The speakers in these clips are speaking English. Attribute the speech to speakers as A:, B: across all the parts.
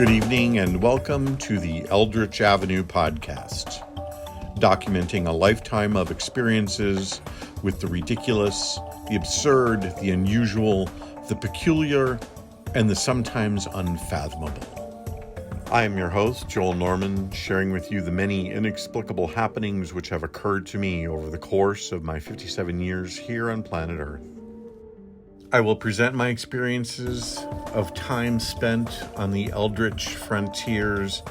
A: Good evening and welcome to the Eldritch Avenue podcast, documenting a lifetime of experiences with the ridiculous, the absurd, the unusual, the peculiar, and the sometimes unfathomable. I am your host, Joel Norman, sharing with you the many inexplicable happenings which have occurred to me over the course of my 57 years here on planet Earth. I will present my experiences of time spent on the Eldritch frontiers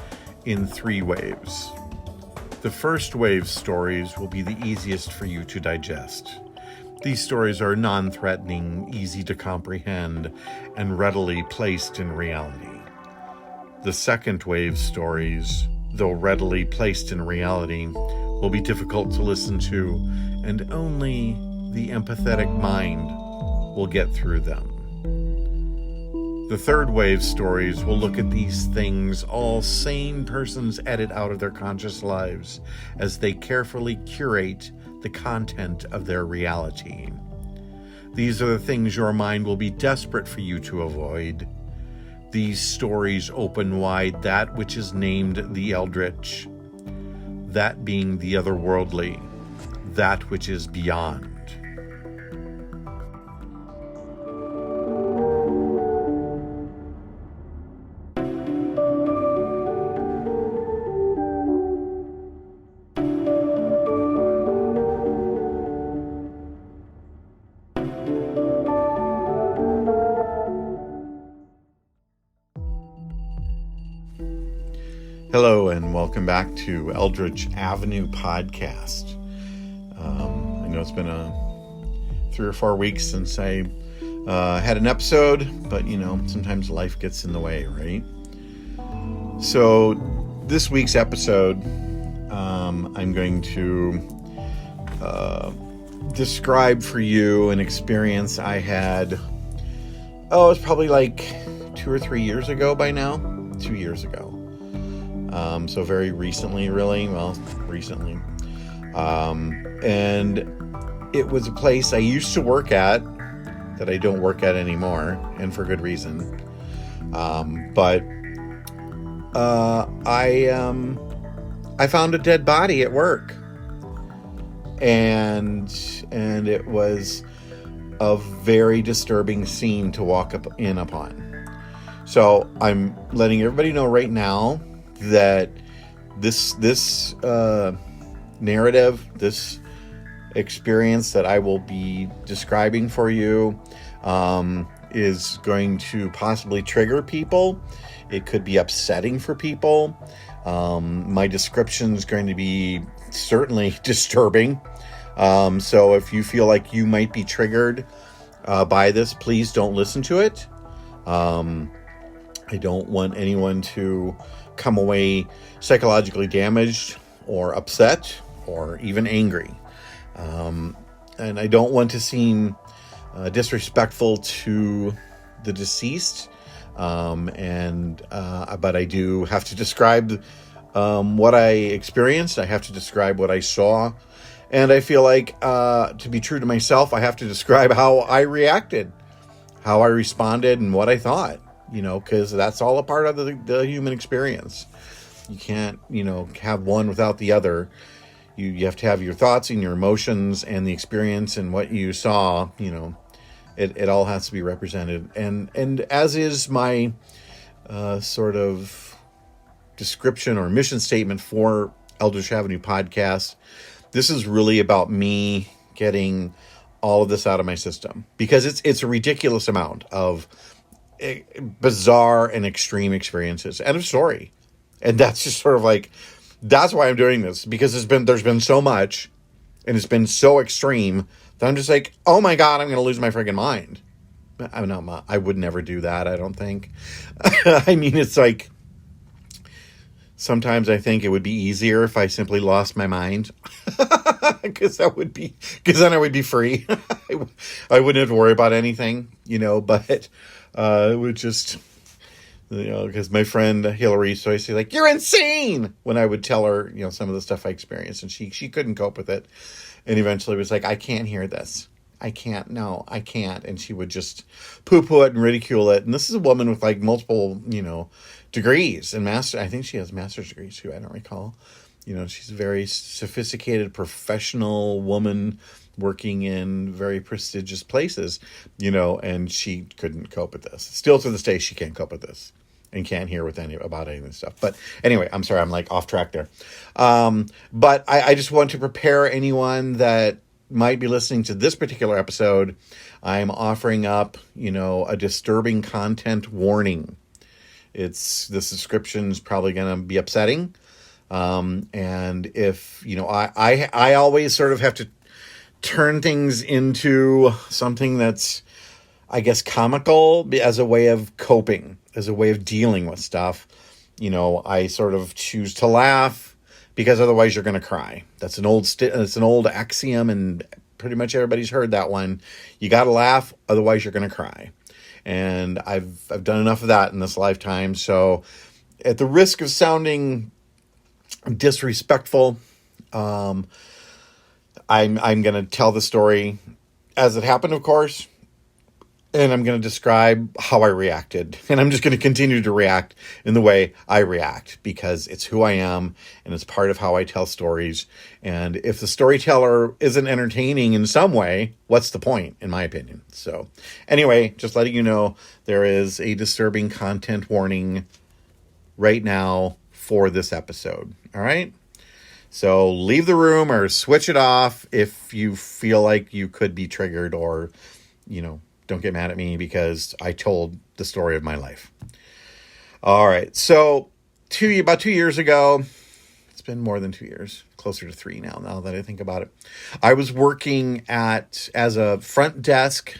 A: in 3 waves. The first wave stories will be the easiest for you to digest. These stories are non-threatening, easy to comprehend, and readily placed in reality. The second wave stories, though readily placed in reality, will be difficult to listen to, and only the empathetic mind will get through them. The third wave stories will look at these things all sane persons edit out of their conscious lives as they carefully curate the content of their reality. These are the things your mind will be desperate for you to avoid. These stories open wide that which is named the Eldritch, that being the otherworldly, that which is beyond. Hello and welcome back to Eldritch Avenue podcast. I know it's been 3 or 4 weeks since I had an episode, but sometimes life gets in the way, right? So this week's episode, I'm going to describe for you an experience I had, it was probably like 2 or 3 years ago by now, 2 years ago. So very recently, really. Well, recently. And it was a place I used to work at that I don't work at anymore, and for good reason. But I found a dead body at work. And it was a very disturbing scene to walk up in upon. So I'm letting everybody know right now that this narrative, this experience that I will be describing for you is going to possibly trigger people. It could be upsetting for people. My description is going to be certainly disturbing. So if you feel like you might be triggered by this, please don't listen to it. I don't want anyone to come away psychologically damaged or upset or even angry. And I don't want to seem disrespectful to the deceased. But I do have to describe what I experienced. I have to describe what I saw. And I feel like, to be true to myself, I have to describe how I reacted, how I responded, and what I thought. Because that's all a part of the human experience. You can't, have one without the other. You have to have your thoughts and your emotions and the experience and what you saw, it all has to be represented. And as is my sort of description or mission statement for Eldritch Avenue podcast, this is really about me getting all of this out of my system. Because it's a ridiculous amount of bizarre and extreme experiences. End of story. And that's just sort of like, that's why I'm doing this, because there's been so much and it's been so extreme that I'm just like, oh my God, I'm going to lose my friggin' mind. I would never do that. I don't think. I mean, it's like, sometimes I think it would be easier if I simply lost my mind, because then I would be free. I wouldn't have to worry about anything, but it would just, because my friend Hillary used to always say, like, you're insane, when I would tell her, some of the stuff I experienced, and she couldn't cope with it. And eventually was like, I can't hear this. I can't. And she would just poo-poo it and ridicule it. And this is a woman with like multiple, degrees and I think she has master's degrees too. I don't recall. She's a very sophisticated professional woman working in very prestigious places, and she couldn't cope with this. Still to this day, she can't cope with this and can't hear about any of this stuff. But anyway, I'm sorry, I'm like off track there. But I just want to prepare anyone that might be listening to this particular episode. I'm offering up, a disturbing content warning. The subscription's probably going to be upsetting. And if, I always sort of have to turn things into something that's, I guess, comical as a way of coping, as a way of dealing with stuff. I sort of choose to laugh because otherwise you're going to cry. That's an old axiom, and pretty much everybody's heard that one. You got to laugh, otherwise you're going to cry. And I've done enough of that in this lifetime. So at the risk of sounding disrespectful, I'm going to tell the story as it happened, of course, and I'm going to describe how I reacted. And I'm just going to continue to react in the way I react because it's who I am and it's part of how I tell stories. And if the storyteller isn't entertaining in some way, what's the point, in my opinion? So anyway, just letting you know, there is a disturbing content warning right now for this episode. All right? So leave the room or switch it off if you feel like you could be triggered, or, don't get mad at me because I told the story of my life. All right. So about 2 years ago, it's been more than 2 years, closer to 3 now that I think about it. I was working as a front desk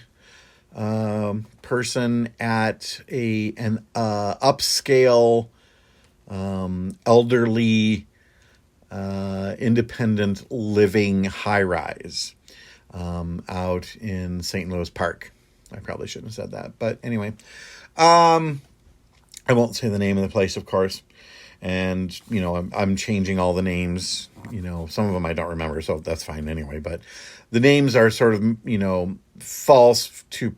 A: person at an upscale elderly independent living high-rise out in St. Louis Park. I probably shouldn't have said that, but anyway, I won't say the name of the place, of course. And I'm changing all the names. Some of them I don't remember, so that's fine anyway. But the names are sort of false to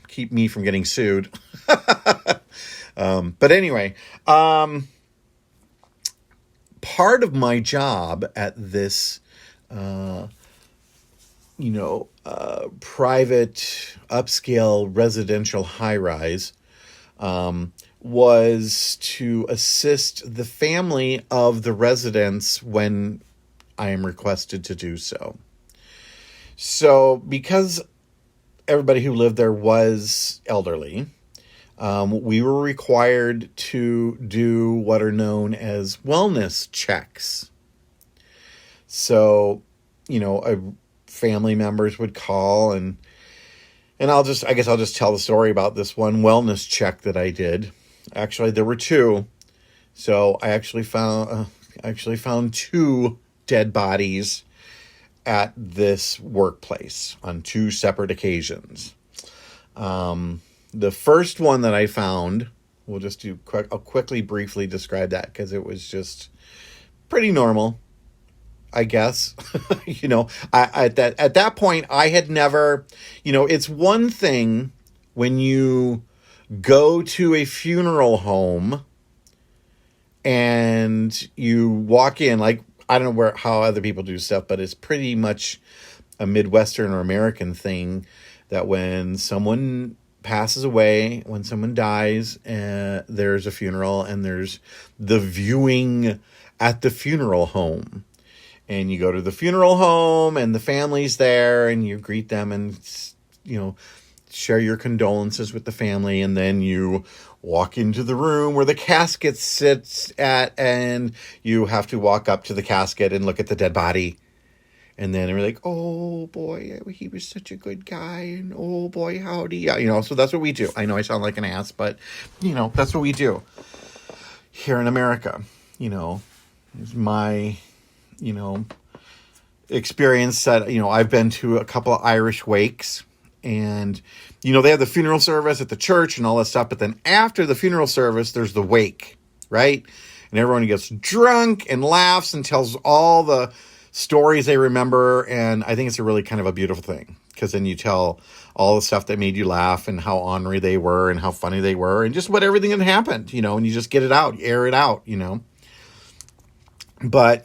A: keep me from getting sued. But anyway, part of my job at this, private upscale residential high-rise, was to assist the family of the residents when I am requested to do so. So because everybody who lived there was elderly, we were required to do what are known as wellness checks. So, family members would call and I'll just tell the story about this one wellness check that I did. Actually, there were 2. So I actually found 2 dead bodies at this workplace on 2 separate occasions. The first one that I found, I'll briefly describe that because it was just pretty normal, I guess. At that point, I had never, it's one thing when you go to a funeral home and you walk in, like, I don't know how other people do stuff, but it's pretty much a Midwestern or American thing that when someone passes away, when someone dies, there's a funeral and there's the viewing at the funeral home. And you go to the funeral home and the family's there and you greet them and, share your condolences with the family. And then you walk into the room where the casket sits at, and you have to walk up to the casket and look at the dead body. And then we're like, oh boy, he was such a good guy. And oh boy, howdy. So that's what we do. I know I sound like an ass, but that's what we do here in America. Is my, experience that, I've been to a couple of Irish wakes, and, they have the funeral service at the church and all that stuff. But then after the funeral service, there's the wake, right? And everyone gets drunk and laughs and tells all the stories they remember. And I think it's a really kind of a beautiful thing, because then you tell all the stuff that made you laugh and how ornery they were and how funny they were and just what everything that happened, and you just get it out, you air it out, But,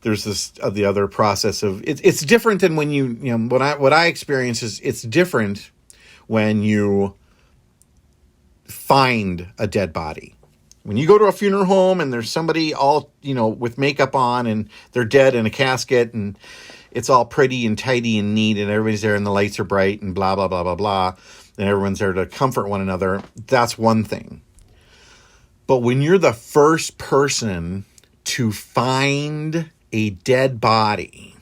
A: there's the other process of it's different than when what I experience is it's different when you find a dead body. When you go to a funeral home and there's somebody all, with makeup on and they're dead in a casket and it's all pretty and tidy and neat and everybody's there and the lights are bright and blah, blah, blah, blah, blah, and everyone's there to comfort one another, that's one thing. But when you're the first person to find a dead body,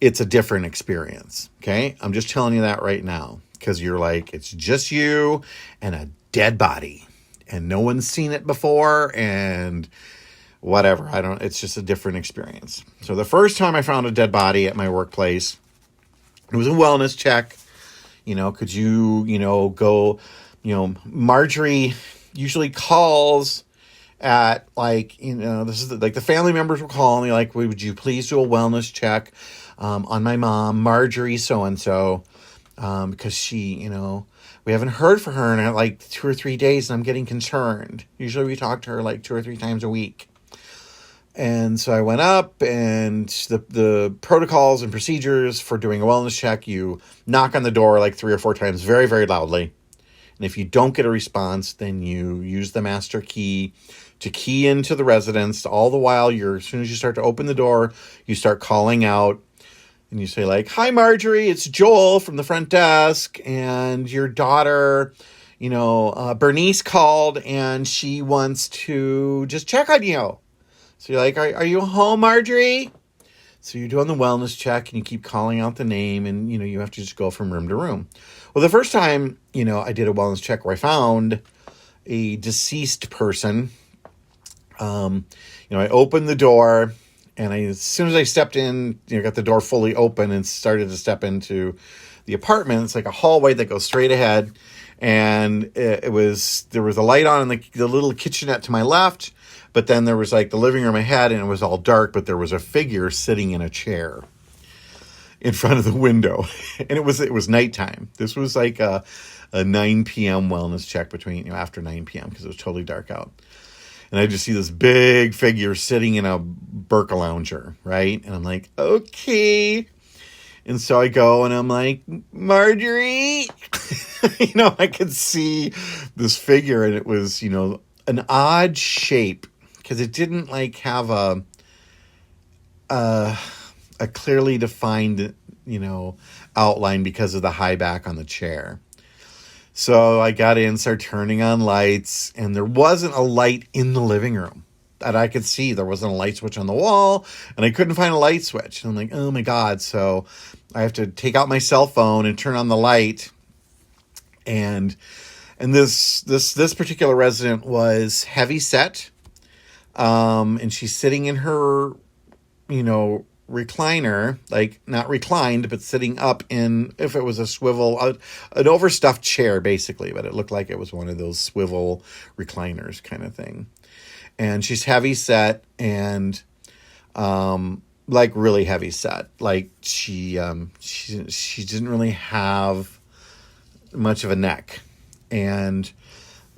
A: it's a different experience, okay? I'm just telling you that right now, because you're like, it's just you and a dead body, and no one's seen it before, and whatever. It's just a different experience. So the first time I found a dead body at my workplace, it was a wellness check. Could you, go, Marjorie usually calls at this is the family members will call me like, would you please do a wellness check on my mom, Marjorie so-and-so, because she, we haven't heard from her in like 2 or 3 days and I'm getting concerned. Usually we talk to her like 2 or 3 times a week. And so I went up, and the protocols and procedures for doing a wellness check, you knock on the door like 3 or 4 times very, very loudly. And if you don't get a response, then you use the master key to key into the residence. All the while, as soon as you start to open the door, you start calling out. And you say like, "Hi, Marjorie, it's Joel from the front desk. And your daughter, Bernice called and she wants to just check on you." So you're like, are you home, Marjorie? So you're doing the wellness check and you keep calling out the name, and, you have to just go from room to room. Well, the first time, I did a wellness check where I found a deceased person. I opened the door, and as soon as I stepped in, got the door fully open and started to step into the apartment. It's like a hallway that goes straight ahead. And there was a light on in the little kitchenette to my left. But then there was like the living room ahead, and it was all dark, but there was a figure sitting in a chair in front of the window. And it was nighttime. This was like a 9 p.m. wellness check after 9 p.m. because it was totally dark out. And I just see this big figure sitting in a Burka lounger, right? And I'm like, okay. And so I go and I'm like, Marjorie, I could see this figure, and it was, an odd shape, because it didn't like have a clearly defined, outline because of the high back on the chair. So I got in, started turning on lights, and there wasn't a light in the living room that I could see. There wasn't a light switch on the wall, and I couldn't find a light switch. And I'm like, oh my God. So I have to take out my cell phone and turn on the light. And this particular resident was heavy set. And she's sitting in her, recliner, like not reclined, but sitting up in, if it was a swivel, an overstuffed chair basically, but it looked like it was one of those swivel recliners kind of thing. And she's heavy set and, like really heavy set. Like she didn't really have much of a neck. And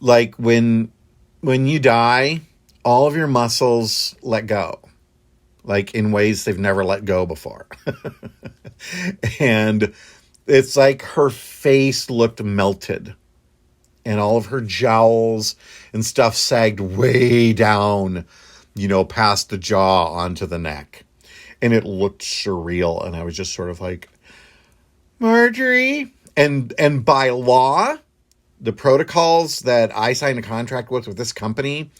A: like when you die, all of your muscles let go, like in ways they've never let go before. And it's like her face looked melted, and all of her jowls and stuff sagged way down, past the jaw onto the neck. And it looked surreal. And I was just sort of like, Marjorie. And by law, the protocols that I signed a contract with this company,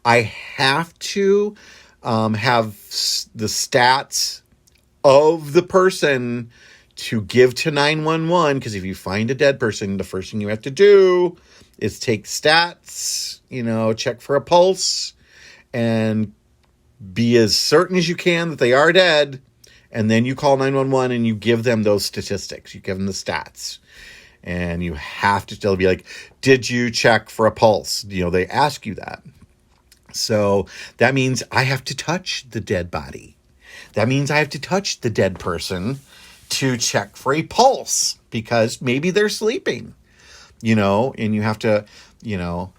A: I have to have the stats of the person to give to 911, because if you find a dead person, the first thing you have to do is take stats, check for a pulse, and be as certain as you can that they are dead. And then you call 911 and you give them those statistics. You give them the stats. And you have to still be like, did you check for a pulse? They ask you that. So that means I have to touch the dead body. that means I have to touch the dead person to check for a pulse because maybe they're sleeping, and you have to,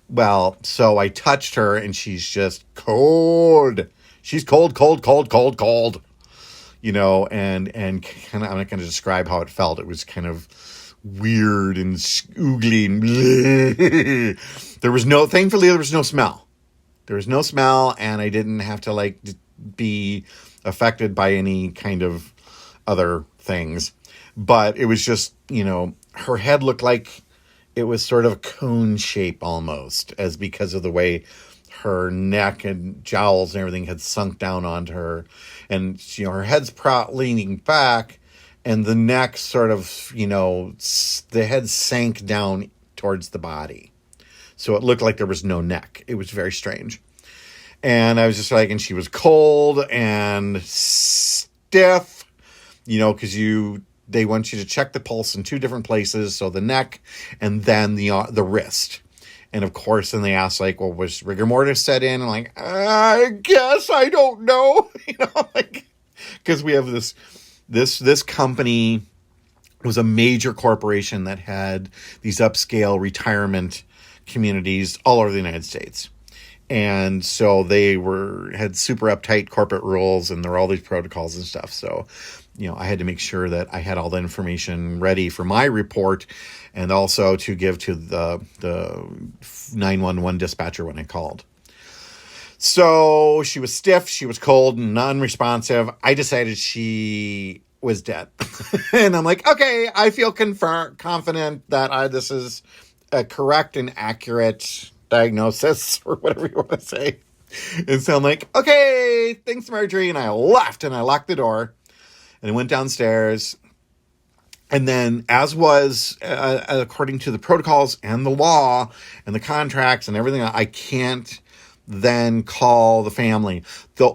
A: well, so I touched her and she's just cold. She's cold, cold, cold, cold, cold, and kind of, I'm not going to describe how it felt. It was kind of weird and oogly and thankfully there was no smell. There was no smell, and I didn't have to be affected by any kind of other things. But it was just, her head looked like it was sort of a cone shape almost, as because of the way her neck and jowls and everything had sunk down onto her. And, her head's leaning back, and the neck sort of, the head sank down towards the body. So it looked like there was no neck. It was very strange. And I was just and she was cold and stiff, because they want you to check the pulse in two different places. So the neck and then the wrist. And of course, then they ask well, was rigor mortis set in? And I guess I don't know, because we have this company was a major corporation that had these upscale retirement communities all over the United States. And so they had super uptight corporate rules, and there were all these protocols and stuff. So, I had to make sure that I had all the information ready for my report, and also to give to the 911 dispatcher when I called. So she was stiff, she was cold and non-responsive. I decided she was dead. And I'm okay, I feel confident that this is a correct and accurate diagnosis, or whatever you want to say. And so I'm okay, thanks, Marjorie. And I left, and I locked the door, and I went downstairs. And then, as was according to the protocols and the law and the contracts and everything, I can't then call the family.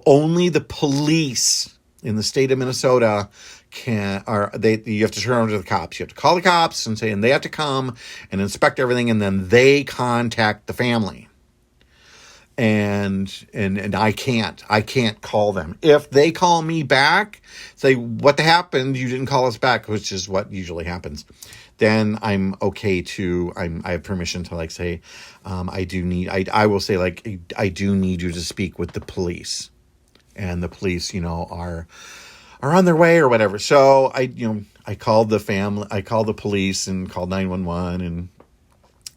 A: Only the police in the state of Minnesota you have to turn over to the cops. You have to call the cops and they have to come and inspect everything, and then they contact the family. And I can't call them. If they call me back, say, what happened? You didn't call us back, which is what usually happens. Then I'm okay I have permission to say, I will say I do need you to speak with the police, and the police, are on their way or whatever. So I called the family, I called the police and called 911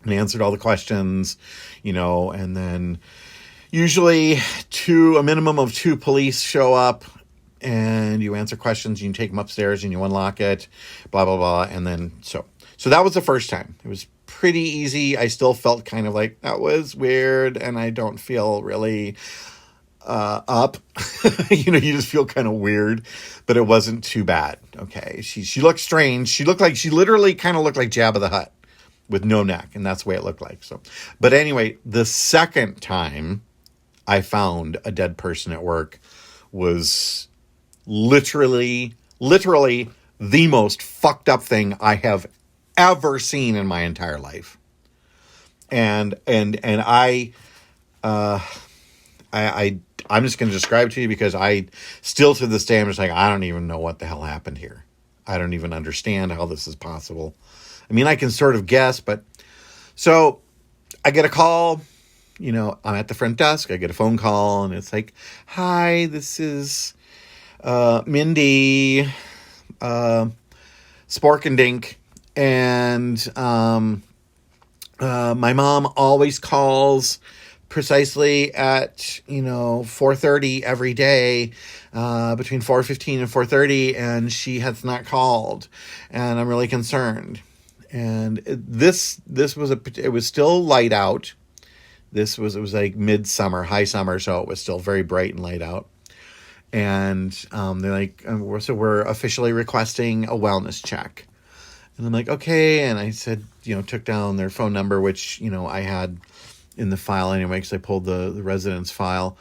A: and answered all the questions, and then usually a minimum of 2 police show up, and you answer questions, you take them upstairs and you unlock it, blah, blah, blah. And then, so that was the first time. It was pretty easy. I still felt kind of that was weird, and I don't feel really up. You just feel kind of weird, but it wasn't too bad. Okay. She looked strange. She literally kind of looked like Jabba the Hutt with no neck, and that's the way it looked like. So, but anyway, the second time I found a dead person at work was literally the most fucked up thing I have ever seen in my entire life. And I'm just going to describe it to you, because I still to this day, I'm just I don't even know what the hell happened here. I don't even understand how this is possible. I mean, I can sort of guess, but so I get a call, I'm at the front desk. I get a phone call, and it's hi, this is Mindy, Spork and Dink. And my mom always calls precisely at 4:30 every day, between 4:15 and 4:30, and she has not called, and I'm really concerned. And this was it was still light out. It was midsummer, high summer, so it was still very bright and light out. And they're so we're officially requesting a wellness check. And I'm okay. And I said, took down their phone number, which I had in the file anyway, because I pulled the residence file.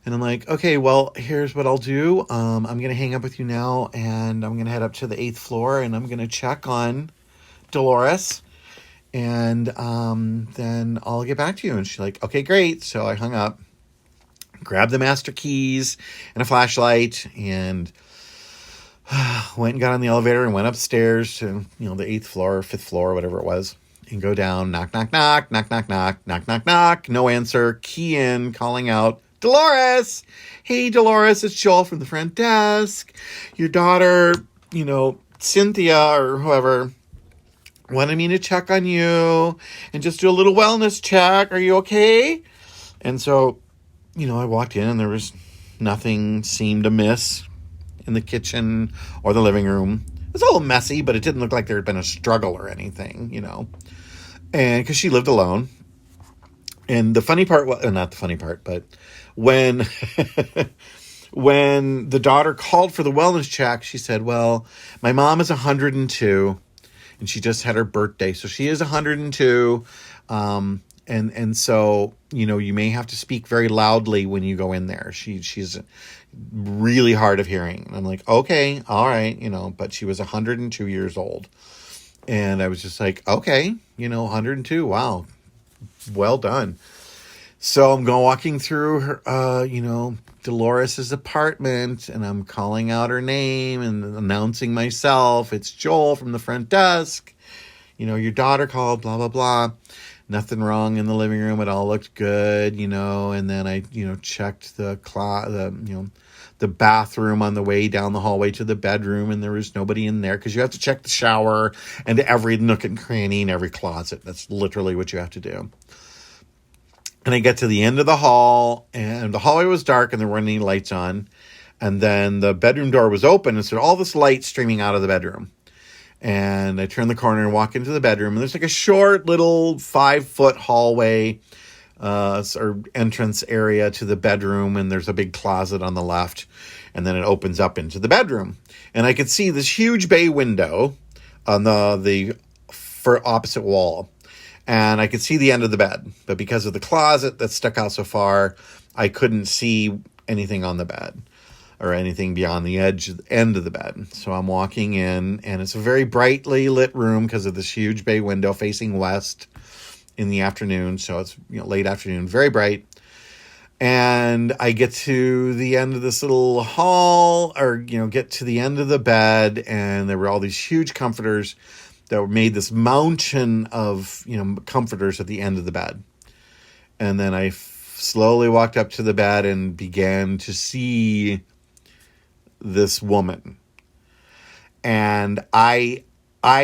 A: And I'm okay, well, here's what I'll do. I'm going to hang up with you now, and I'm going to head up to the 8th floor, and I'm going to check on Dolores, and then I'll get back to you. And she's okay, great. So I hung up, grabbed the master keys and a flashlight and went and got on the elevator and went upstairs to, the 8th floor, 5th floor, whatever it was, and go down, knock, knock, knock, knock, knock, knock, knock, knock, knock, no answer, key in, calling out, Dolores! Hey, Dolores, it's Joel from the front desk. Your daughter, Cynthia or whoever, wanted me to check on you and just do a little wellness check. Are you okay? And so, I walked in and there was nothing seemed amiss in the kitchen or the living room. It was a little messy, but it didn't look like there had been a struggle or anything, And because she lived alone. And the funny part, not the funny part, but when when the daughter called for the wellness check, she said, well, my mom is 102 and she just had her birthday. So she is 102. And so, you may have to speak very loudly when you go in there. She's really hard of hearing. And I'm like, okay, all right, but she was 102 years old. And I was just like, okay, 102. Wow. Well done. So I'm walking through her, Dolores's apartment, and I'm calling out her name and announcing myself. It's Joel from the front desk. Your daughter called, blah, blah, blah. Nothing wrong in the living room. It all looked good, and then I, checked the bathroom on the way down the hallway to the bedroom, and there was nobody in there because you have to check the shower and every nook and cranny and every closet. That's literally what you have to do. And I get to the end of the hall, and the hallway was dark and there weren't any lights on. And then the bedroom door was open, and so all this light streaming out of the bedroom. And I turn the corner and walk into the bedroom, and there's like a short little 5-foot hallway or entrance area to the bedroom, and there's a big closet on the left, and then it opens up into the bedroom. And I could see this huge bay window on the opposite wall, and I could see the end of the bed, but because of the closet that stuck out so far, I couldn't see anything on the bed or anything beyond the end of the bed. So I'm walking in, and it's a very brightly lit room because of this huge bay window facing west in the afternoon. So it's late afternoon, very bright. And I get to the end of this little hall, or get to the end of the bed, and there were all these huge comforters that were made this mountain of comforters at the end of the bed. And then I slowly walked up to the bed and began to see this woman. And I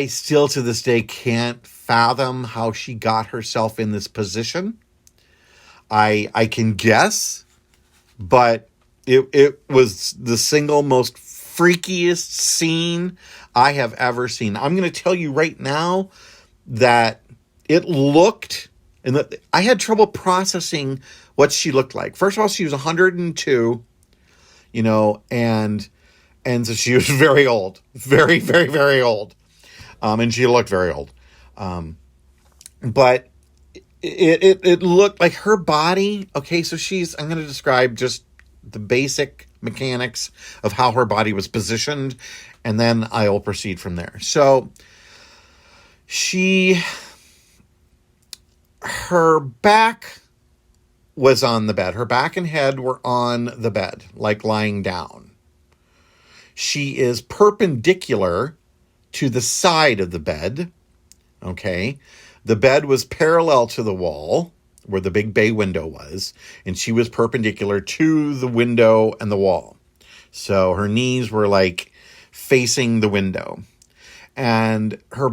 A: still to this day can't fathom how she got herself in this position. I can guess, but it was the single most freakiest scene I have ever seen. I'm going to tell you right now that it looked, and I had trouble processing what she looked like. First of all, she was 102, and so she was very old, very, very, very old. And she looked very old. But it looked like her body. Okay. So I'm going to describe just the basic mechanics of how her body was positioned, and then I will proceed from there. So her back was on the bed. Her back and head were on the bed, like lying down. She is perpendicular to the side of the bed. Okay. The bed was parallel to the wall where the big bay window was, and she was perpendicular to the window and the wall. So her knees were like facing the window, and her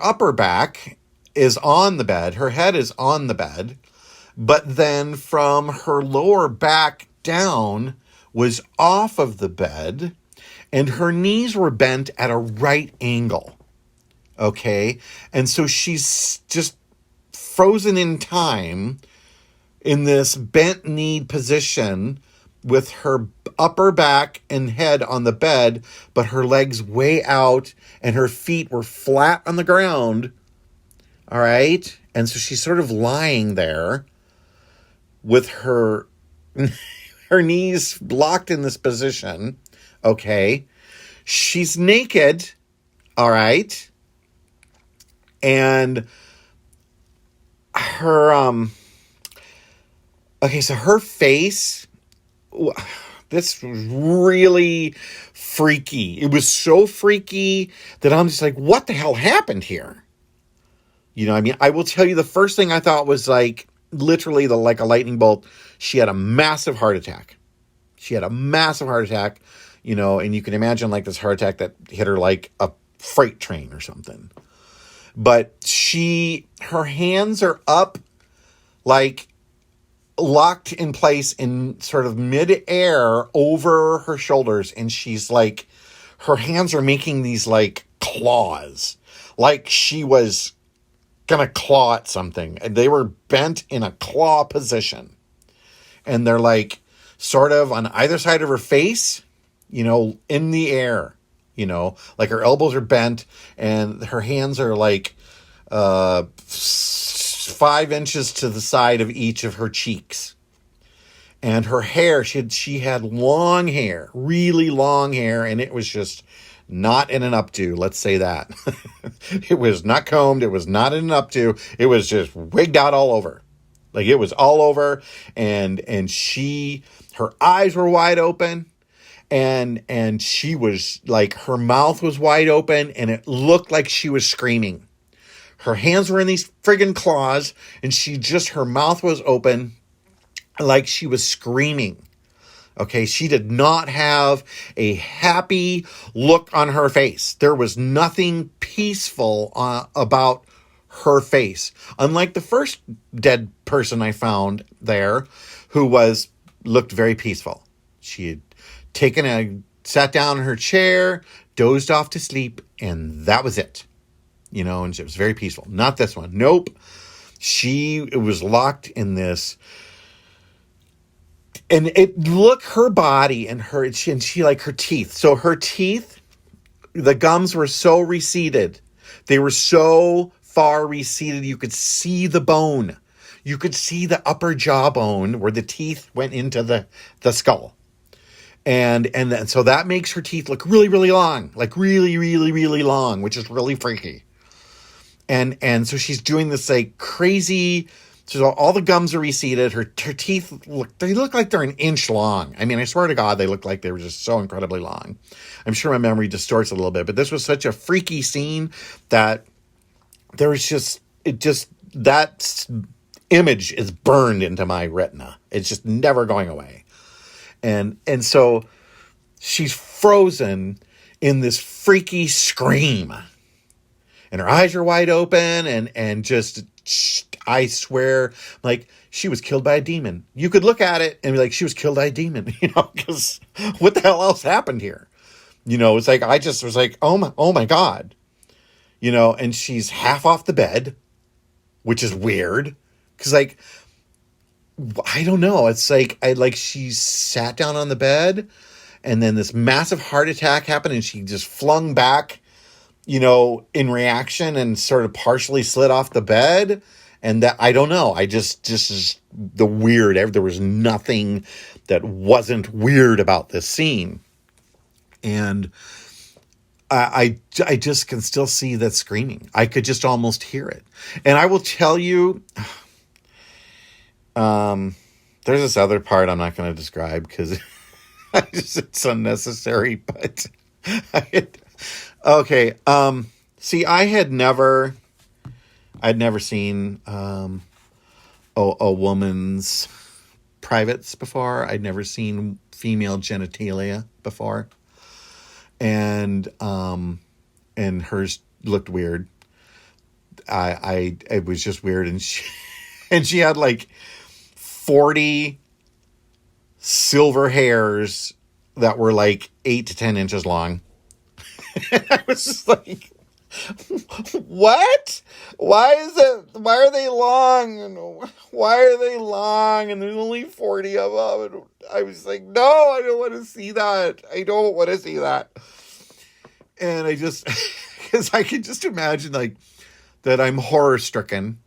A: upper back is on the bed. Her head is on the bed, but then from her lower back down was off of the bed, and her knees were bent at a right angle. Okay. And so she's just frozen in time in this bent knee position with her upper back and head on the bed, but her legs way out and her feet were flat on the ground. All right. And so she's sort of lying there with her knees locked in this position. Okay. She's naked. All right. And her Okay, so her face, this was really freaky. It was so freaky that I'm just like, what the hell happened here? I mean, I will tell you, the first thing I thought was like, literally like a lightning bolt. She had a massive heart attack. And you can imagine like this heart attack that hit her like a freight train or something. But her hands are up, like locked in place in sort of mid-air over her shoulders. And she's like, her hands are making these like claws, like she was gonna claw at something. And they were bent in a claw position. And they're like sort of on either side of her face, in the air, like her elbows are bent and her hands are like 5 inches to the side of each of her cheeks. And her hair, she had long hair, really long hair, and it was just not in an updo, let's say that. It was not combed, it was not in an updo, it was just wigged out all over. Like it was all over, and her eyes were wide open, and she was like, her mouth was wide open, and it looked like she was screaming. Her hands were in these friggin' claws, and her mouth was open like she was screaming. Okay, she did not have a happy look on her face. There was nothing peaceful about her face. Unlike the first dead person I found there, who looked very peaceful. She had sat down in her chair, dozed off to sleep, and that was it. And it was very peaceful. Not this one. Nope. It was locked in this. And her body and she like her teeth. So her teeth, the gums were so receded. They were so far receded. You could see the bone. You could see the upper jawbone where the teeth went into the skull. So that makes her teeth look really, really long, like really, really, really long, which is really freaky. And so she's doing this like crazy. So all the gums are receded. Her teeth look like they're an inch long. I mean, I swear to God, they look like they were just so incredibly long. I'm sure my memory distorts a little bit, but this was such a freaky scene that there was that image is burned into my retina. It's just never going away. And so she's frozen in this freaky scream. And her eyes are wide open and just, I swear, like she was killed by a demon. You could look at it and be like, she was killed by a demon, because what the hell else happened here? It's like, I just was like, oh my God, and she's half off the bed, which is weird. Cause like, I don't know. It's like, she sat down on the bed and then this massive heart attack happened and she just flung back, in reaction and sort of partially slid off the bed. And that, I don't know. I just is the weird. There was nothing that wasn't weird about this scene. And I just can still see that screaming. I could just almost hear it. And I will tell you, there's this other part I'm not going to describe because it's unnecessary, but okay. See, I'd never seen a woman's privates before. I'd never seen female genitalia before, and hers looked weird. It was just weird, and she had like 40 silver hairs that were like 8 to 10 inches long. I was just like, what? Why are they long? And why are they long? And there's only 40 of them. And I was like, no, I don't want to see that. I don't want to see that. And I just, because I could just imagine like that I'm horror stricken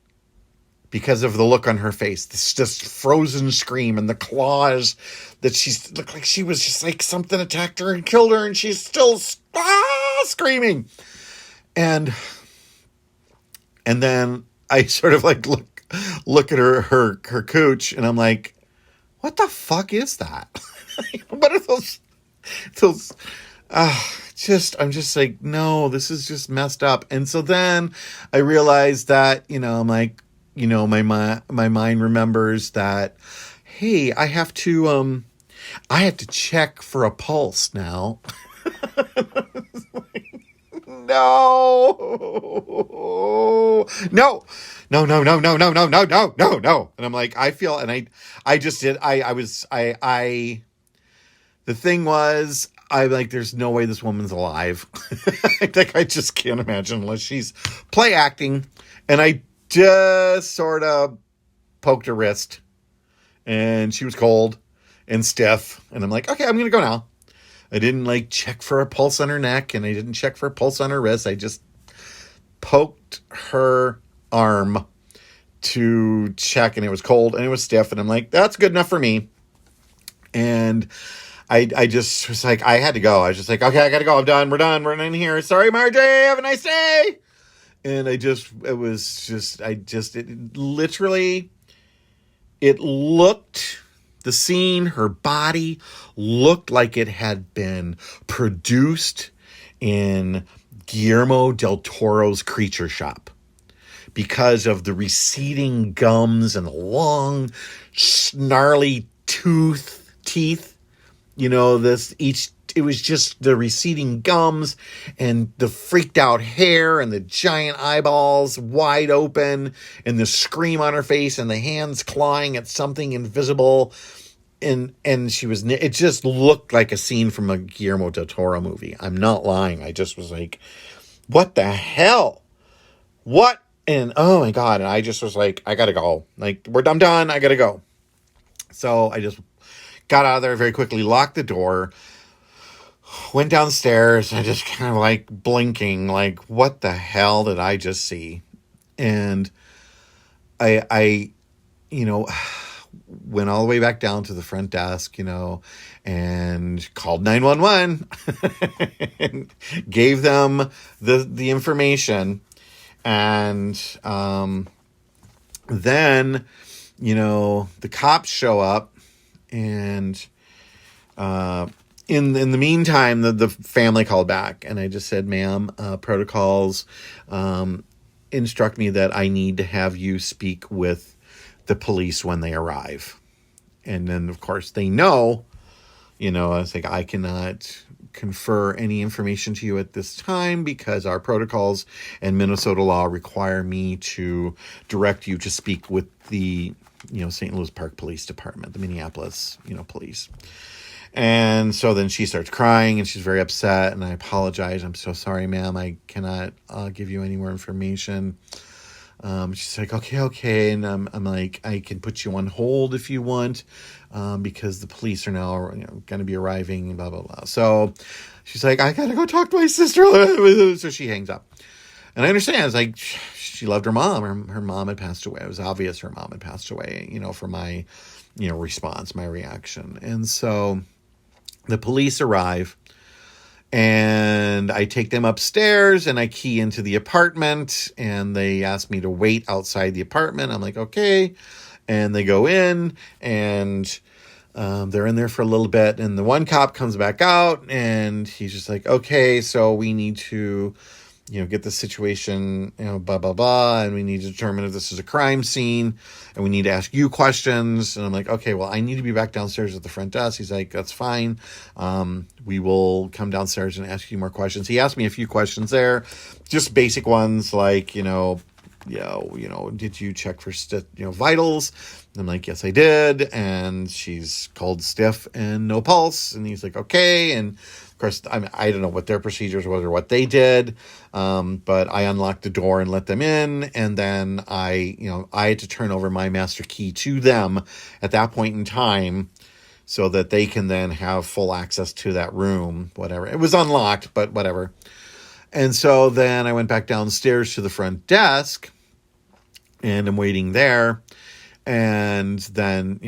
A: because of the look on her face, this just frozen scream and the claws that looked like she was just like something attacked her and killed her and she's still screaming. And then I sort of like look at her cooch and I'm like, what the fuck is that? What are those, I'm just like, no, this is just messed up. And so then I realized that, I'm like, my mind remembers that, hey, I have to check for a pulse now. No. No. No, no, no, no, no, no, no, no, no, no. And I'm like, I just did, the thing was, I'm like, there's no way this woman's alive. I just can't imagine unless she's play acting. And I just sort of poked her wrist and she was cold and stiff. And I'm like, okay, I'm going to go now. I didn't check for a pulse on her neck and I didn't check for a pulse on her wrist. I just poked her arm to check and it was cold and it was stiff. And I'm like, that's good enough for me. And I just was like, I had to go. I was just like, okay, I got to go. I'm done. We're done. We're in here. Sorry, Marjorie. Have a nice day. And it looked, the scene, her body looked like it had been produced in Guillermo del Toro's Creature Shop because of the receding gums and the long, snarly teeth. It was just the receding gums and the freaked out hair and the giant eyeballs wide open and the scream on her face and the hands clawing at something invisible. And it just looked like a scene from a Guillermo del Toro movie. I'm not lying. I just was like, what the hell? What? And oh my God. And I just was like, I gotta go. I'm done. I gotta go. So I just got out of there very quickly, locked the door, went downstairs, and just kind of blinking, what the hell did I just see? And I went all the way back down to the front desk, and called 911 and gave them the information. And then, the cops show up. And in the meantime, the family called back, and I just said, ma'am, protocols instruct me that I need to have you speak with the police when they arrive. And then, of course, they know, I was like, I cannot confer any information to you at this time because our protocols and Minnesota law require me to direct you to speak with the St. Louis Park Police Department, the Minneapolis, police. And so then she starts crying and she's very upset, and I apologize. I'm so sorry, ma'am. I cannot give you any more information. She's like, okay. And I'm like, I can put you on hold if you want, because the police are now, going to be arriving and blah, blah, blah. So she's like, I got to go talk to my sister. So she hangs up. And I understand. It's like, she loved her mom. Her mom had passed away. It was obvious her mom had passed away, for my, response, my reaction. And so the police arrive, and I take them upstairs and I key into the apartment, and they ask me to wait outside the apartment. I'm like, okay. And they go in, and they're in there for a little bit. And the one cop comes back out, and he's just like, okay, so we need to, get the situation, blah, blah, blah. And we need to determine if this is a crime scene, and we need to ask you questions. And I'm like, okay, well, I need to be back downstairs at the front desk. He's like, that's fine. We will come downstairs and ask you more questions. He asked me a few questions there, just basic ones like, did you check for, vitals? And I'm like, yes, I did. And she's cold, stiff, and no pulse. And he's like, okay. And of course, I don't know what their procedures was or what they did. But I unlocked the door and let them in. And then I had to turn over my master key to them at that point in time so that they can then have full access to that room, whatever. It was unlocked, but whatever. And so then I went back downstairs to the front desk, and I'm waiting there. And then,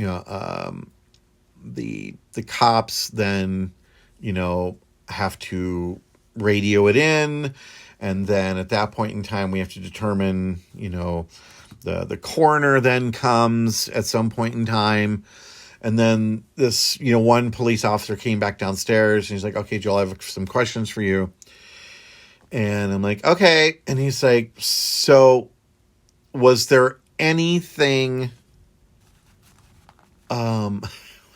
A: the cops then, have to radio it in. And then at that point in time, we have to determine, the coroner then comes at some point in time. And then this, one police officer came back downstairs and he's like, okay, Joel, I have some questions for you. And I'm like, okay. And he's like, so was there anything, how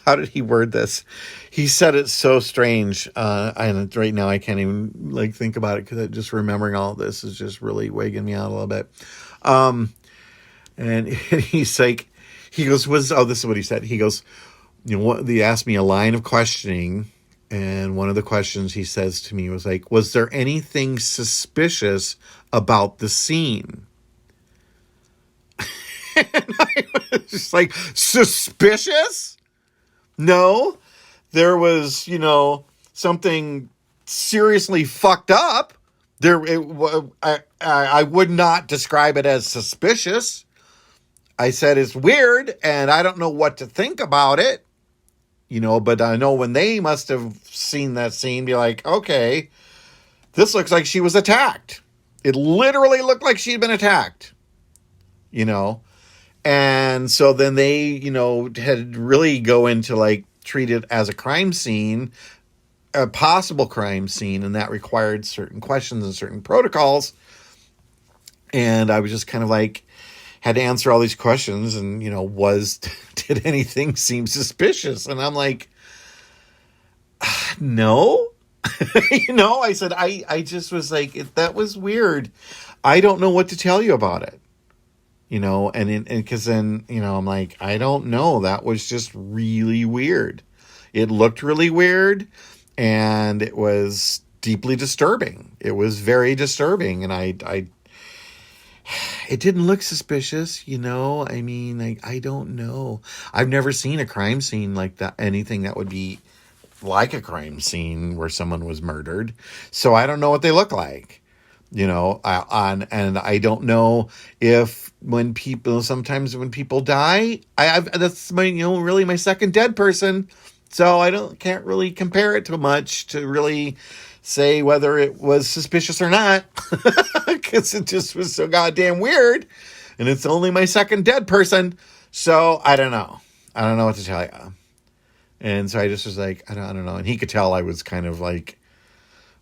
A: did he word this? He said it so strange. And right now I can't even think about it because just remembering all of this is just really wigging me out a little bit. And he's like, he goes, this is what he said. He goes, they asked me a line of questioning. And one of the questions he says to me was like, was there anything suspicious about the scene? And I was just like, suspicious? No, there was, something seriously fucked up. I would not describe it as suspicious. I said it's weird and I don't know what to think about it, but I know when they must have seen that scene, be like, okay, this looks like she was attacked. It literally looked like she'd been attacked, and so then they, had really go into treat it as a crime scene, a possible crime scene. And that required certain questions and certain protocols. And I was just kind of had to answer all these questions and, did anything seem suspicious? And I'm like, no, I said, I just was like, that was weird. I don't know what to tell you about it, and cause then, I'm like, I don't know. That was just really weird. It looked really weird and it was deeply disturbing. It was very disturbing. And it didn't look suspicious, I mean, I don't know. I've never seen a crime scene like that, anything that would be like a crime scene where someone was murdered. So I don't know what they look like, and I don't know if sometimes when people die, that's my, really my second dead person. So I can't really compare it to much to really say whether it was suspicious or not, because it just was so goddamn weird, and it's only my second dead person. So I don't know what to tell you. And so I just was like, I don't know. And he could tell I was kind of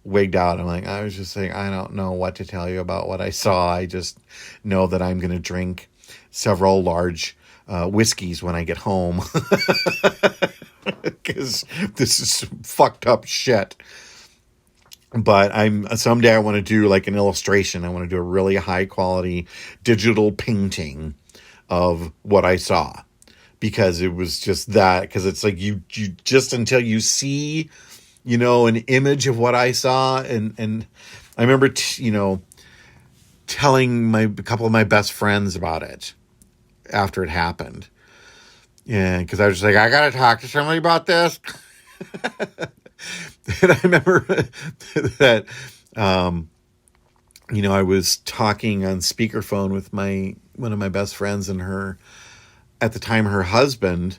A: wigged out. I was just saying, I don't know what to tell you about what I saw. I just know that I'm going to drink several large whiskeys when I get home, because this is fucked up shit. But someday I want to do an illustration. I want to do a really high quality digital painting of what I saw, because it was just that, because it's you just, until you see, an image of what I saw. And I remember, telling a couple of my best friends about it after it happened. Yeah. Cause I was just like, I got to talk to somebody about this. And I remember that, I was talking on speakerphone with one of my best friends and at the time, her husband,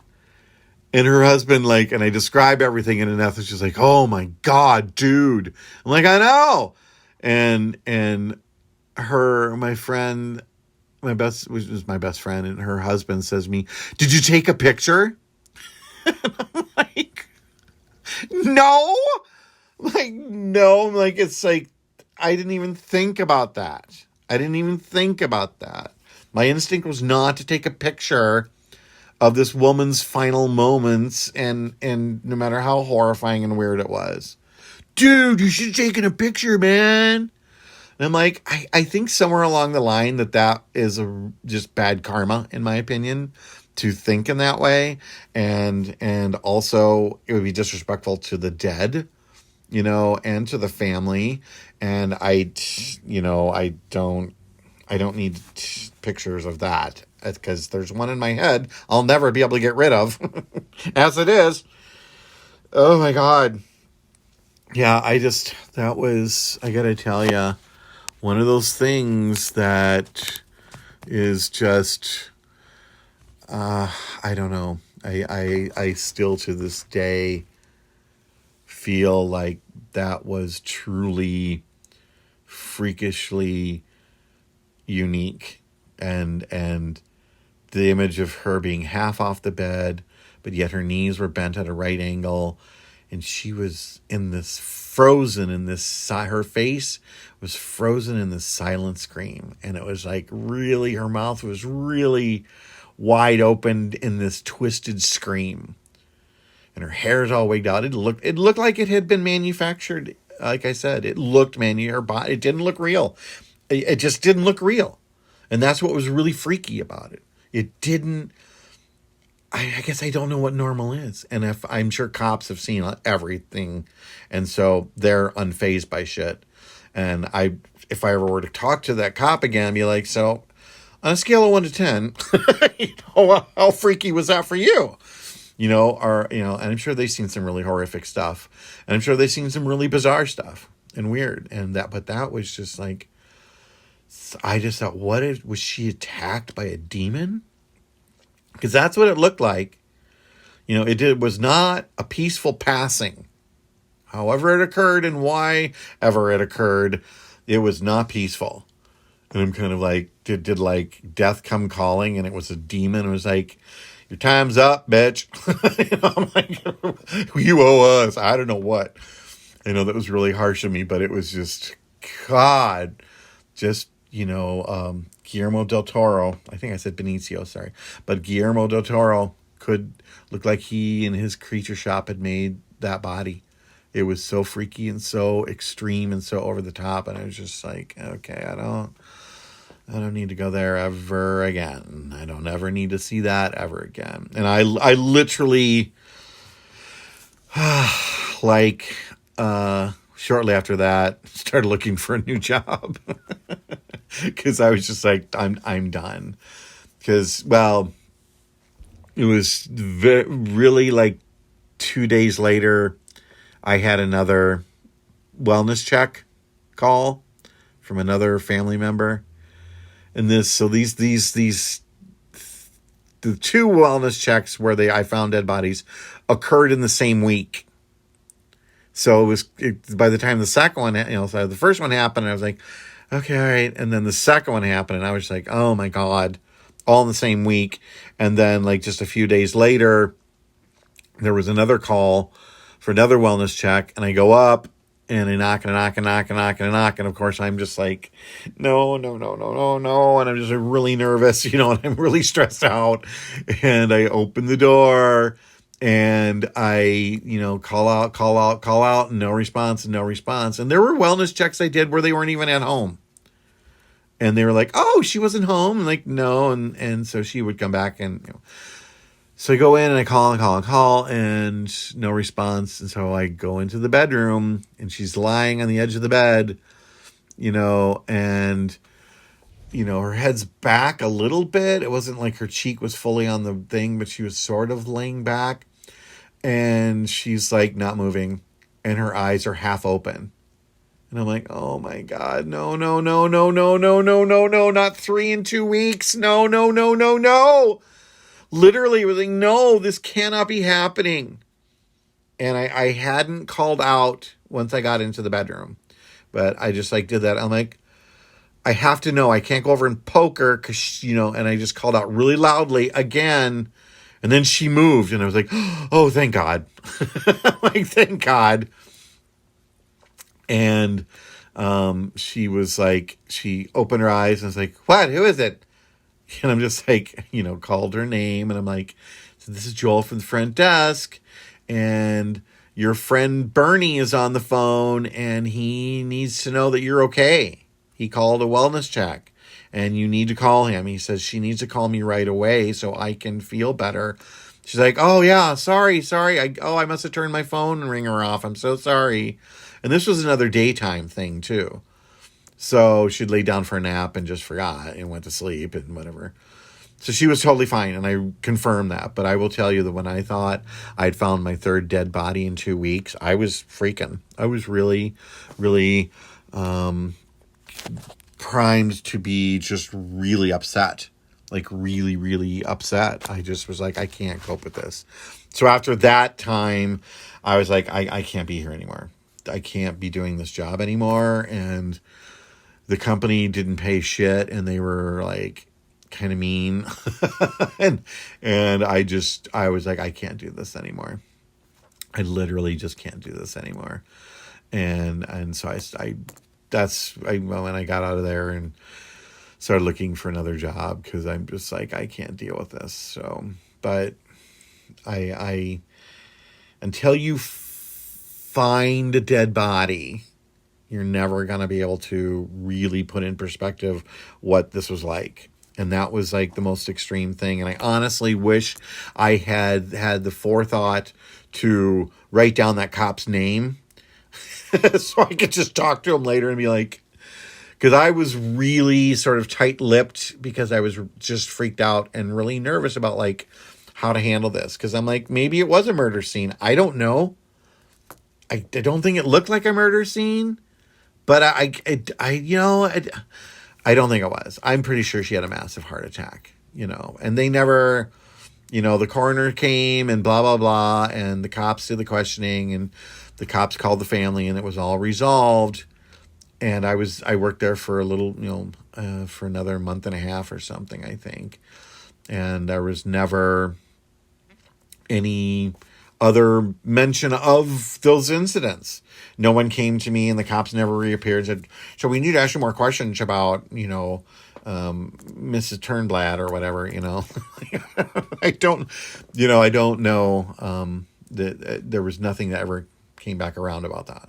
A: and I describe everything, and Annette was just like, oh my God, dude. I'm like, I know. And my friend, was my best friend, and her husband says to me, did you take a picture? And I'm like, no. No. It's I didn't even think about that. My instinct was not to take a picture of this woman's final moments, and no matter how horrifying and weird it was. Dude, you should have taken a picture, man. And I'm like, I think somewhere along the line that is just bad karma, in my opinion, to think in that way. And also it would be disrespectful to the dead, and to the family. And I don't need pictures of that, because there's one in my head I'll never be able to get rid of as it is. Oh my God. Yeah. I gotta tell you, one of those things that is just, I don't know. I still to this day feel like that was truly freakishly unique. And the image of her being half off the bed, but yet her knees were bent at a right angle. And she was in this frozen in this, her face was frozen in this silent scream. And it was like really, her mouth was really wide open in this twisted scream. And her hair's all wigged out. It looked like it had been manufactured. Like I said, it looked her body. It didn't look real. It just didn't look real. And that's what was really freaky about it. It didn't. I guess I don't know what normal is. And if I'm sure cops have seen everything. And so they're unfazed by shit. And if I ever were to talk to that cop again, I'd be like, so on a scale of 1 to 10, how freaky was that for you? And I'm sure they've seen some really horrific stuff. And I'm sure they've seen some really bizarre stuff and weird. But that was just like, I just thought, was she attacked by a demon? Because that's what it looked like. It was not a peaceful passing. However it occurred and why ever it occurred, it was not peaceful. And I'm kind of like, did like death come calling and it was a demon? It was like, your time's up, bitch. I'm like, you owe us. I don't know what. I know that was really harsh of me, but it was just, God, just, Guillermo del Toro, I think I said Benicio, sorry. But Guillermo del Toro could look like he in his creature shop had made that body. It was so freaky and so extreme and so over the top. And I was just like, okay, I don't need to go there ever again. I don't ever need to see that ever again. And I literally, shortly after that, started looking for a new job. Because I was just like, I'm done. Because, it was really like 2 days later, I had another wellness check call from another family member. And the two wellness checks where I found dead bodies occurred in the same week. So by the time the second one, so the first one happened, I was like, okay, all right. And then the second one happened, and I was like, oh my God, all in the same week. And then like just a few days later, there was another call for another wellness check, and I go up and I knock. And of course I'm just like, no. And I'm just really nervous, and I'm really stressed out. And I open the door and I, call out, no response. And there were wellness checks I did where they weren't even at home. And they were like, oh, she wasn't home. And like, no. And so she would come back and, so I go in and I call and no response. And so I go into the bedroom and she's lying on the edge of the bed, and, her head's back a little bit. It wasn't like her cheek was fully on the thing, but she was sort of laying back, and she's like not moving and her eyes are half open. And I'm like, oh my God, no, not 3 in 2 weeks. No. Literally, it was like, no, this cannot be happening. And I hadn't called out once I got into the bedroom, but I just like did that. I'm like, I have to know. I can't go over and poke her because, and I just called out really loudly again. And then she moved and I was like, oh, thank God. Like, thank God. And she was like, she opened her eyes and was like, what? Who is it? And I'm just like, called her name. And I'm like, so this is Joel from the front desk. And your friend Bernie is on the phone. And he needs to know that you're okay. He called a wellness check. And you need to call him. He says she needs to call me right away so I can feel better. She's like, oh, yeah, sorry. I must have turned my phone ringer off. I'm so sorry. And this was another daytime thing, too. So she'd lay down for a nap and just forgot and went to sleep and whatever. So she was totally fine, and I confirmed that. But I will tell you that when I thought I'd found my third dead body in 2 weeks, I was freaking. I was really, really primed to be just really upset. Like really, really upset. I just was like, I can't cope with this. So after that time, I was like, I can't be here anymore. I can't be doing this job anymore. And the company didn't pay shit, and they were like, kind of mean. and I was like, I can't do this anymore. I literally just can't do this anymore. And so when I got out of there and started looking for another job, because I'm just like, I can't deal with this. So, but I until you find a dead body, you're never going to be able to really put in perspective what this was like. And that was like the most extreme thing. And I honestly wish I had the forethought to write down that cop's name so I could just talk to him later and be like, because I was really sort of tight-lipped because I was just freaked out and really nervous about like how to handle this. Because I'm like, maybe it was a murder scene. I don't know. I don't think it looked like a murder scene, but I don't think it was. I'm pretty sure she had a massive heart attack, and they never, the coroner came and blah, blah, blah. And the cops did the questioning and the cops called the family and it was all resolved. And I worked there for a little, for another month and a half or something, I think. And there was never any other mention of those incidents. No one came to me and the cops never reappeared and said, so we need to ask you more questions about, Mrs. Turnblad or whatever, I don't know that there was nothing that ever came back around about that.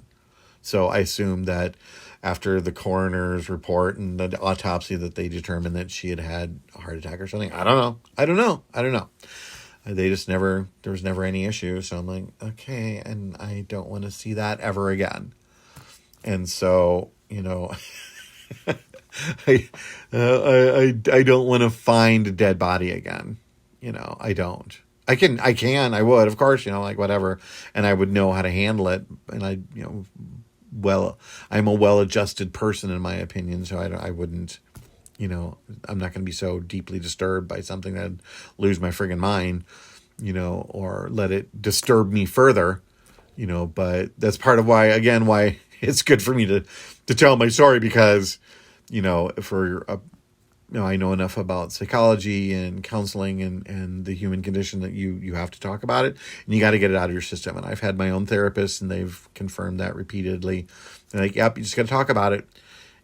A: So I assume that after the coroner's report and the autopsy that they determined that she had had a heart attack or something. I don't know. They just there was never any issue. So I'm like, okay. And I don't want to see that ever again. And so, I don't want to find a dead body again. I don't. I would, of course, like whatever. And I would know how to handle it. And I'm a well-adjusted person in my opinion. So I wouldn't, I'm not going to be so deeply disturbed by something that I'd lose my friggin' mind, or let it disturb me further, but that's part of why it's good for me to tell my story because, I know enough about psychology and counseling and the human condition that you have to talk about it and you got to get it out of your system. And I've had my own therapist and they've confirmed that repeatedly. They're like, yep, you just got to talk about it.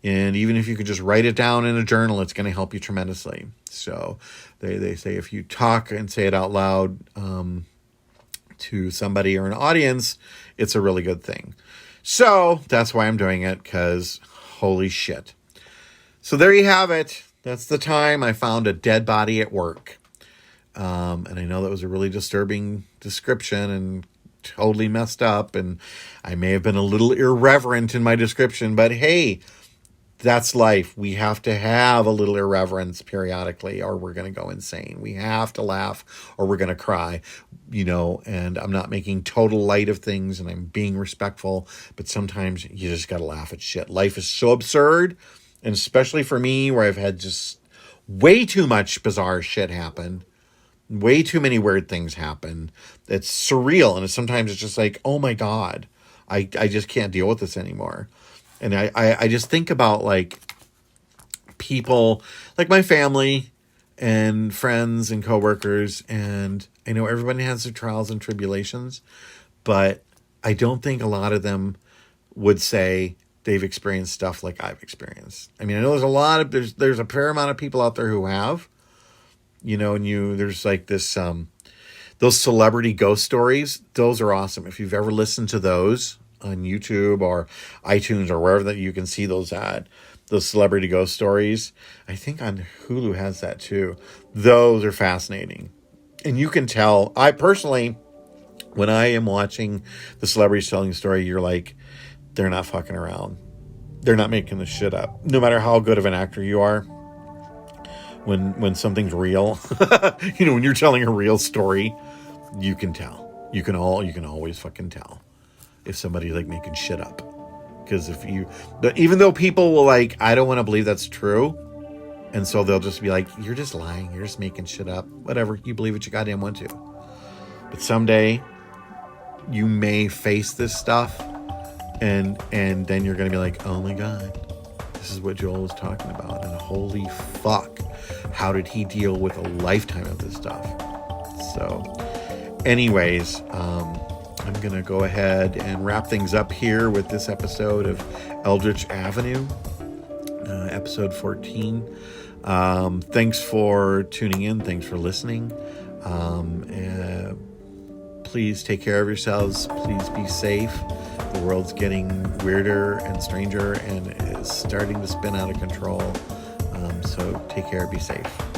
A: And even if you could just write it down in a journal, it's going to help you tremendously. So they say if you talk and say it out loud to somebody or an audience, it's a really good thing. So that's why I'm doing it, because holy shit. So there you have it. That's the time I found a dead body at work. And I know that was a really disturbing description and totally messed up. And I may have been a little irreverent in my description, but hey, that's life. We have to have a little irreverence periodically or we're going to go insane. We have to laugh or we're going to cry, and I'm not making total light of things and I'm being respectful, but sometimes you just got to laugh at shit. Life is so absurd. And especially for me, where I've had just way too much bizarre shit happen, way too many weird things happen. It's surreal. And sometimes it's just like, oh my God, I just can't deal with this anymore. And I just think about like people, like my family and friends and coworkers. And I know everybody has their trials and tribulations, but I don't think a lot of them would say they've experienced stuff like I've experienced. I mean, I know there's a fair amount of people out there who have, and there's like this, those celebrity ghost stories. Those are awesome. If you've ever listened to those on YouTube or iTunes or wherever that you can see those celebrity ghost stories. I think on Hulu has that too. Those are fascinating. And you can tell, I personally, when I am watching the celebrities telling the story, you're like, they're not fucking around. They're not making this shit up. No matter how good of an actor you are, when something's real, when you're telling a real story, you can tell. You can always fucking tell if somebody's like making shit up. Because even though people will like, I don't want to believe that's true, and so they'll just be like, you're just lying. You're just making shit up. Whatever. You believe what you goddamn want to. But someday you may face this stuff. And then you're going to be like, oh my God, this is what Joel was talking about. And holy fuck, how did he deal with a lifetime of this stuff. So anyways, I'm going to go ahead and wrap things up here with this episode of Eldritch Avenue, episode 14. Thanks for tuning in. Thanks for listening. Please take care of yourselves. Please be safe. The world's getting weirder and stranger and is starting to spin out of control. So take care. Be safe.